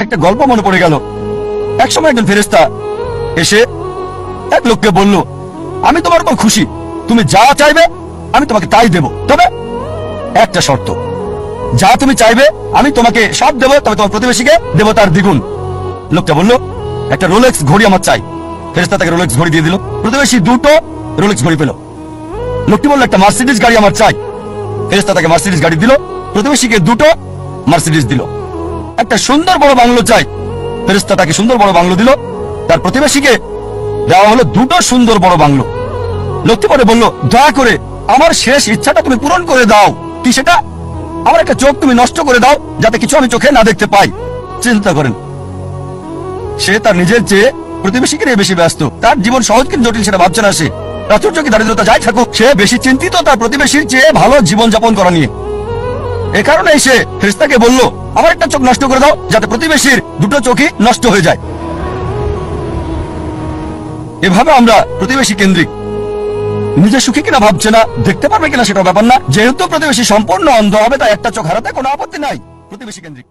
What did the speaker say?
একটা গল্প মনে পড়ে গেল। একসময় একজন ফেরেশতা এসে এক লোককে বলল, আমি তোমার উপর খুশি, তুমি যা চাইবে আমি তোমাকে তাই দেব, তবে একটা শর্ত, যা তুমি চাইবে আমি তোমাকে সব দেবো, তবে তোমার প্রতিবেশীকে দেবো তার দ্বিগুণ। লোকটা বলল, একটা রোলেক্স ঘড়ি আমার চাই। ফেরেশতা তাকে রোলেক্স ঘড়ি দিয়ে দিল। প্রতিবেশী দুটো রোলেক্স ঘড়ি পেল। লোকটি বলল, একটা মার্সিডিজ গাড়ি আমার চাই। ফেরেশতা তাকে মার্সিডিজ গাড়ি দিল। প্রতিবেশীকে দুটো মার্সিডিজ দিল। একটা সুন্দর বড় বাংলো চাই। ফেরেশতা তাকে সুন্দর বড় বাংলো দিল। তার প্রতিবেশীকে দেওয়া হলো দুটো সুন্দর বড় বাংলো। লোকটি পরে বলল, দয়া করে আমার শেষ ইচ্ছাটা তুমি পূরণ করে দাও। কি সেটা? আমার একটা চোখ তুমি নষ্ট করে দাও, যাতে কিছু আমি চোখে না দেখতে পাই। চিন্তা করেন, সে তার নিজের চেয়ে প্রতিবেশীকে নিয়ে বেশি ব্যস্ত। তার জীবন সহজ কিন্তু জটিল সেটা ভাবছে না সে। প্রাচুর্য কি দারিদ্রতা যাই থাকুক, সে বেশি চিন্তিত তার প্রতিবেশীর চেয়ে ভালো জীবন যাপন করা নিয়ে। এ কারণেই সে ফেরেশতাকে বলল, আমার একটা চোখ নষ্ট করে দাও, যাতে প্রতিবেশীর দুটো চোখই নষ্ট হয়ে যায়। এভাবে আমরা প্রতিবেশী কেন্দ্রিক। নিজে সুখী কিনা ভাবছে না, দেখতে পারবে কিনা সেটা ব্যাপার না। যেহেতু প্রতিবেশী সম্পূর্ণ অন্ধ হবে, তাই একটা চোখ হারাতে কোনো আপত্তি নাই। প্রতিবেশী কেন্দ্রিক।